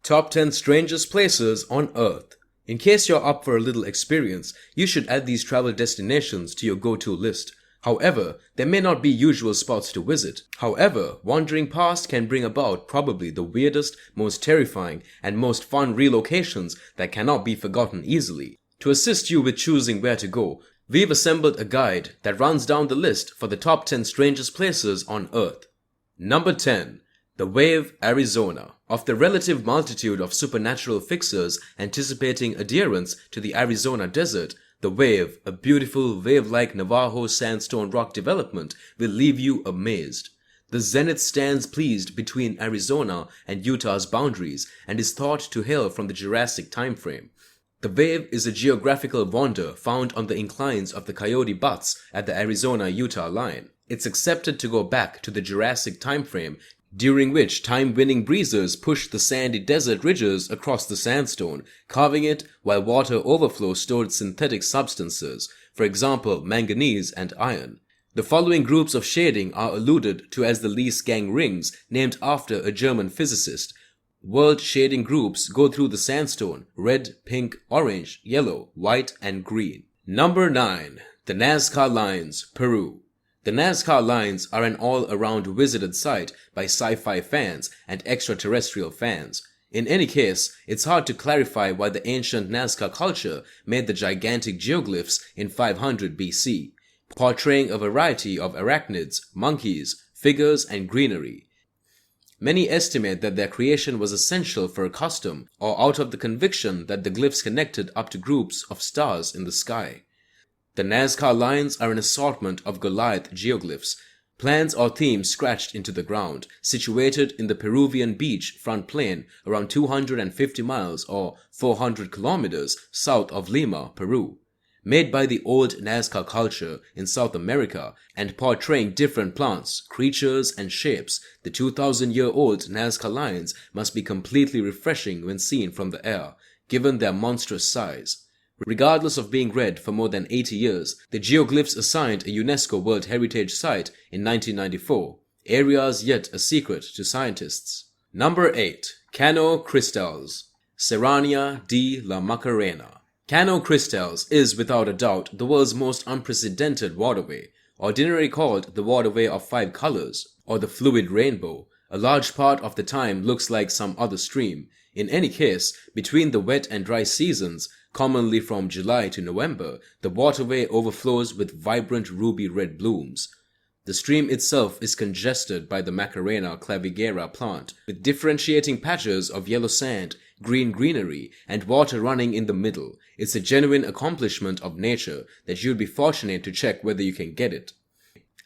Top 10 Strangest Places on Earth. In case you're up for a little experience, you should add these travel destinations to your go-to list. However, there may not be usual spots to visit. However, wandering past can bring about probably the weirdest, most terrifying, and most fun relocations that cannot be forgotten easily. To assist you with choosing where to go, we've assembled a guide that runs down the list for the top 10 strangest places on Earth. Number 10. The Wave, Arizona. Of the relative multitude of supernatural fixers anticipating adherence to the Arizona desert, the Wave, a beautiful wave-like Navajo sandstone rock development, will leave you amazed. The zenith stands pleased between Arizona and Utah's boundaries and is thought to hail from the Jurassic time frame. The Wave is a geographical wonder found on the inclines of the Coyote Buttes at the Arizona-Utah line. It's accepted to go back to the Jurassic time frame, during which time-winning breezes pushed the sandy desert ridges across the sandstone, carving it while water overflow stored synthetic substances, for example manganese and iron. The following groups of shading are alluded to as the Lee-Gang rings, named after a German physicist. World shading groups go through the sandstone: red, pink, orange, yellow, white, and green. Number 9. The Nazca Lines, Peru. The Nazca Lines are an all-around visited site by sci-fi fans and extraterrestrial fans. In any case, it's hard to clarify why the ancient Nazca culture made the gigantic geoglyphs in 500 BC, portraying a variety of arachnids, monkeys, figures, and greenery. Many estimate that their creation was essential for a custom or out of the conviction that the glyphs connected up to groups of stars in the sky. The Nazca lines are an assortment of Goliath geoglyphs, plans or themes scratched into the ground, situated in the Peruvian beach front plain around 250 miles or 400 kilometers south of Lima, Peru. Made by the old Nazca culture in South America and portraying different plants, creatures, and shapes, the 2,000-year-old Nazca lines must be completely refreshing when seen from the air, given their monstrous size. Regardless of being read for more than 80 years, the geoglyphs assigned a UNESCO World Heritage Site in 1994, areas yet a secret to scientists. Number 8. Cano Cristales, Serrania de la Macarena. Cano Cristales is without a doubt the world's most unprecedented waterway, ordinarily called the Waterway of Five Colors, or the Fluid Rainbow. A large part of the time looks like some other stream. In any case, between the wet and dry seasons, commonly from July to November, the waterway overflows with vibrant ruby-red blooms. The stream itself is congested by the Macarena clavigera plant, with differentiating patches of yellow sand, green greenery, and water running in the middle. It's a genuine accomplishment of nature that you'd be fortunate to check whether you can get it.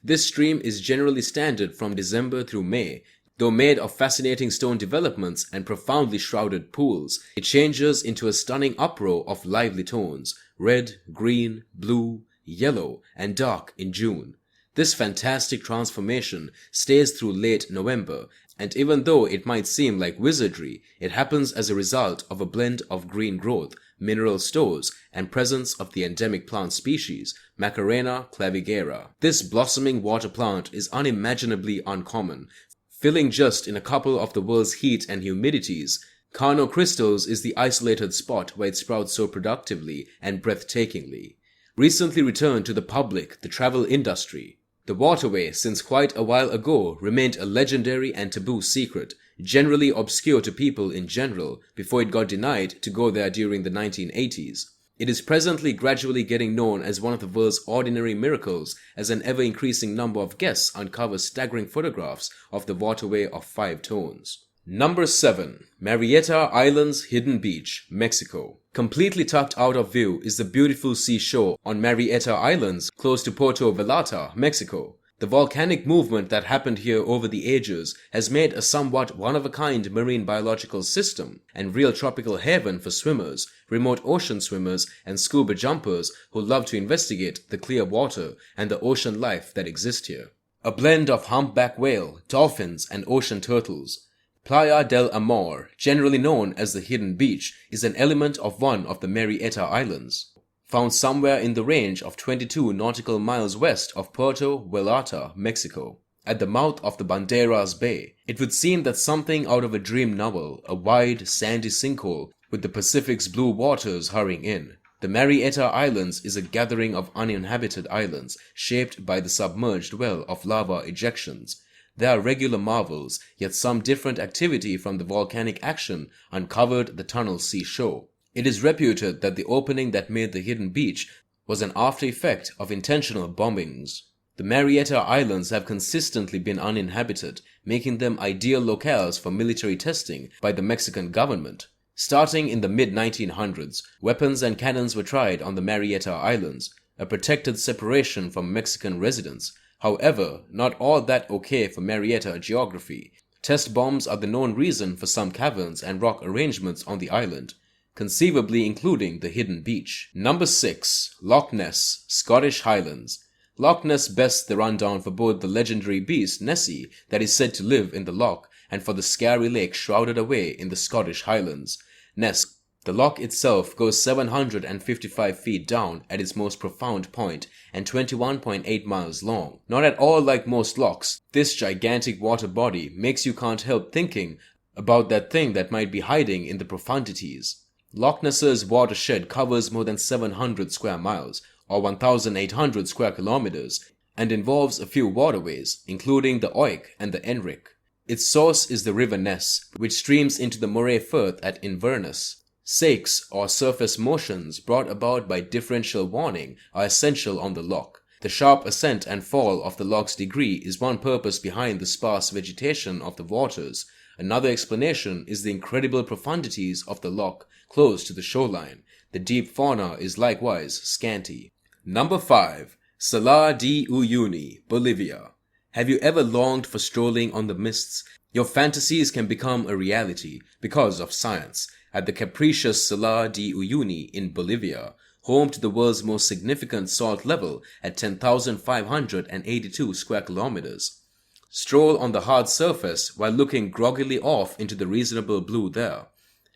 This stream is generally standard from December through May. Though made of fascinating stone developments and profoundly shrouded pools, it changes into a stunning uproar of lively tones: red, green, blue, yellow, and dark in June. This fantastic transformation stays through late November, and even though it might seem like wizardry, it happens as a result of a blend of green growth, mineral stores, and presence of the endemic plant species, Macarena clavigera. This blossoming water plant is unimaginably uncommon, filling just in a couple of the world's heat and humidities. Cano Cristales is the isolated spot where it sprouts so productively and breathtakingly. Recently returned to the public, the travel industry. The waterway, since quite a while ago, remained a legendary and taboo secret, generally obscure to people in general, before it got denied to go there during the 1980s. It is presently gradually getting known as one of the world's ordinary miracles, as an ever-increasing number of guests uncover staggering photographs of the waterway of five tones. Number 7. Marietta Islands Hidden Beach, Mexico. Completely tucked out of view is the beautiful seashore on Marietta Islands, close to Puerto Vallarta, Mexico. The volcanic movement that happened here over the ages has made a somewhat one-of-a-kind marine biological system and real tropical haven for swimmers, remote ocean swimmers, and scuba jumpers who love to investigate the clear water and the ocean life that exists here. A blend of humpback whale, dolphins, and ocean turtles. Playa del Amor, generally known as the Hidden Beach, is an element of one of the Marietta Islands. Found somewhere in the range of 22 nautical miles west of Puerto Vallarta, Mexico. at the mouth of the Banderas Bay. It would seem that something out of a dream novel, a wide, sandy sinkhole with the Pacific's blue waters hurrying in. The Marietta Islands is a gathering of uninhabited islands shaped by the submerged well of lava ejections. They are regular marvels, yet some different activity from the volcanic action uncovered the tunnel's seashore. It is reputed that the opening that made the hidden beach was an after effect of intentional bombings. The Marietta Islands have consistently been uninhabited, making them ideal locales for military testing by the Mexican government. Starting in the mid-1900s, weapons and cannons were tried on the Marietta Islands, a protected separation from Mexican residents. However, not all that okay for Marietta geography. Test bombs are the known reason for some caverns and rock arrangements on the island, conceivably including the hidden beach. Number 6. Loch Ness, Scottish Highlands. Loch Ness bests the rundown for both the legendary beast Nessie that is said to live in the loch and for the scary lake shrouded away in the Scottish Highlands. Ness, the loch itself goes 755 feet down at its most profound point and 21.8 miles long. Not at all like most lochs, this gigantic water body makes you can't help thinking about that thing that might be hiding in the profundities. Loch Ness's watershed covers more than 700 square miles, or 1,800 square kilometers, and involves a few waterways, including the Oik and the Enric. Its source is the River Ness, which streams into the Moray Firth at Inverness. Sakes, or surface motions brought about by differential warning, are essential on the loch. The sharp ascent and fall of the loch's degree is one purpose behind the sparse vegetation of the waters. Another explanation is the incredible profundities of the loch close to the shoreline. The deep fauna is likewise scanty. Number 5. Salar de Uyuni, Bolivia. Have you ever longed for strolling on the mists? Your fantasies can become a reality because of science. At the capricious Salar de Uyuni in Bolivia, home to the world's most significant salt level at 10,582 square kilometers. Stroll on the hard surface while looking groggily off into the reasonable blue there.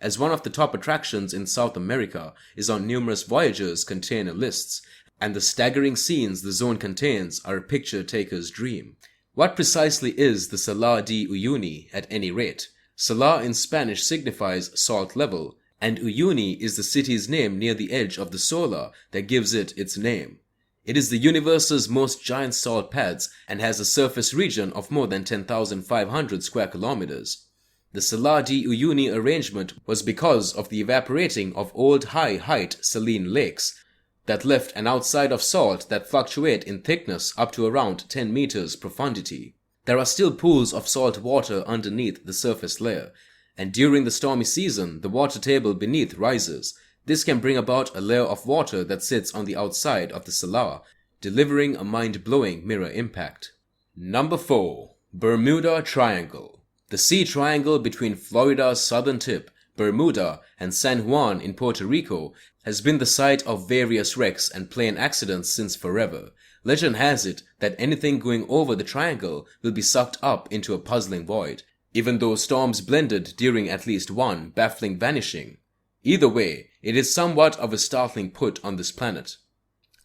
As one of the top attractions in South America is on numerous voyagers' container lists, and the staggering scenes the zone contains are a picture taker's dream. What precisely is the Salar de Uyuni at any rate? Salar in Spanish signifies salt level, and Uyuni is the city's name near the edge of the solar that gives it its name. It is the universe's most giant salt pads and has a surface region of more than 10,500 square kilometers. The Salar de Uyuni arrangement was because of the evaporating of old high-height saline lakes that left an outside of salt that fluctuate in thickness up to around 10 meters profundity. There are still pools of salt water underneath the surface layer, and during the stormy season, the water table beneath rises. This can bring about a layer of water that sits on the outside of the salar, delivering a mind-blowing mirror impact. Number 4. Bermuda Triangle. The sea triangle between Florida's southern tip, Bermuda, and San Juan in Puerto Rico has been the site of various wrecks and plane accidents since forever. Legend has it that anything going over the triangle will be sucked up into a puzzling void, even though storms blended during at least one baffling vanishing. Either way, it is somewhat of a startling put on this planet.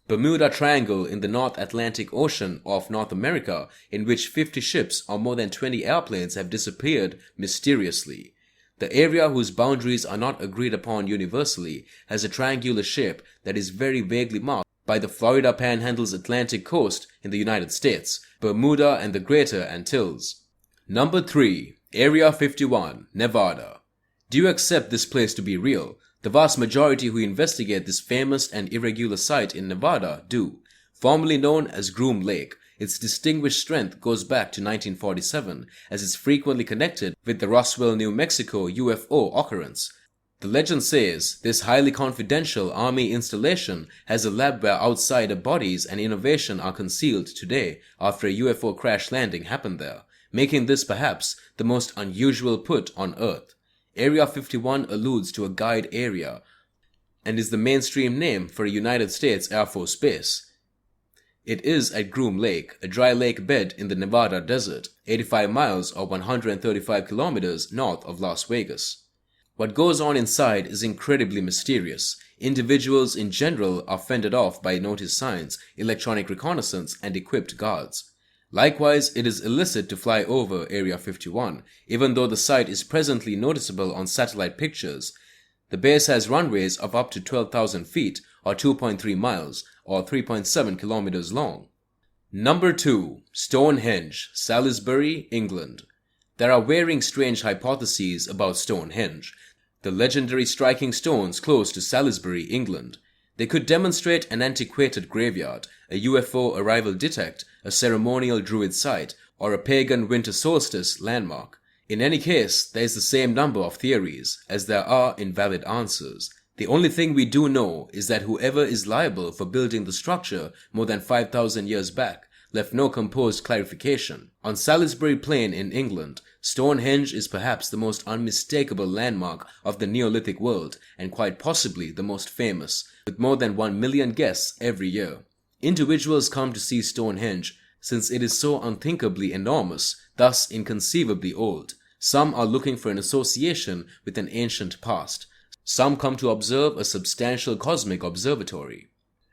Bermuda Triangle in the North Atlantic Ocean off North America, in which 50 ships or more than 20 airplanes have disappeared mysteriously. The area, whose boundaries are not agreed upon universally, has a triangular shape that is very vaguely marked by the Florida Panhandle's Atlantic coast in the United States, Bermuda and the Greater Antilles. Number 3. Area 51, Nevada. Do you accept this place to be real? The vast majority who investigate this famous and irregular site in Nevada do. Formerly known as Groom Lake, its distinguished strength goes back to 1947, as it's frequently connected with the Roswell, New Mexico UFO occurrence. The legend says this highly confidential army installation has a lab where outsider bodies and innovation are concealed today after a UFO crash landing happened there, making this perhaps the most unusual put on Earth. Area 51 alludes to a guide area and is the mainstream name for a United States Air Force base. It is at Groom Lake, a dry lake bed in the Nevada desert, 85 miles or 135 kilometers north of Las Vegas. What goes on inside is incredibly mysterious. Individuals in general are fended off by notice signs, electronic reconnaissance, and equipped guards. Likewise, it is illicit to fly over Area 51, even though the site is presently noticeable on satellite pictures. The base has runways of up to 12,000 feet or 2.3 miles or 3.7 kilometers long. Number 2. Stonehenge, Salisbury, England. There are varying strange hypotheses about Stonehenge, the legendary striking stones close to Salisbury, England. They could demonstrate an antiquated graveyard, a UFO arrival detect, a ceremonial druid site, or a pagan winter solstice landmark. In any case, there is the same number of theories as there are invalid answers. The only thing we do know is that whoever is liable for building the structure more than 5,000 years back left no composed clarification. On Salisbury Plain in England, Stonehenge is perhaps the most unmistakable landmark of the Neolithic world and quite possibly the most famous, with more than 1 million guests every year. Individuals come to see Stonehenge since it is so unthinkably enormous, thus inconceivably old. Some are looking for an association with an ancient past. Some come to observe a substantial cosmic observatory.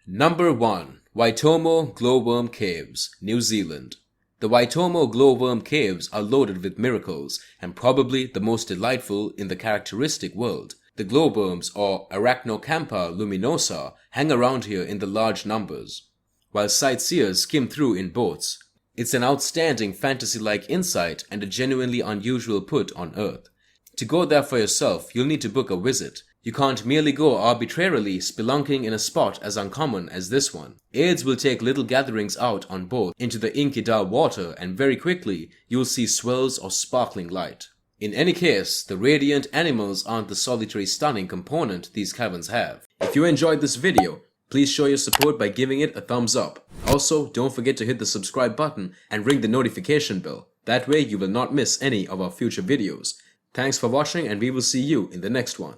Number 1. Waitomo Glowworm Caves, New Zealand. The Waitomo Glowworm Caves are loaded with miracles and probably the most delightful in the characteristic world. The glowworms, or Arachnocampa luminosa, hang around here in the large numbers, while sightseers skim through in boats. It's an outstanding fantasy-like insight and a genuinely unusual put on Earth. To go there for yourself, you'll need to book a visit. You can't merely go arbitrarily spelunking in a spot as uncommon as this one. Aides will take little gatherings out on boat into the inky dark water, and very quickly you'll see swells of sparkling light. In any case, the radiant animals aren't the solitary stunning component these caverns have. If you enjoyed this video, please show your support by giving it a thumbs up. Also, don't forget to hit the subscribe button and ring the notification bell. That way you will not miss any of our future videos. Thanks for watching, and we will see you in the next one.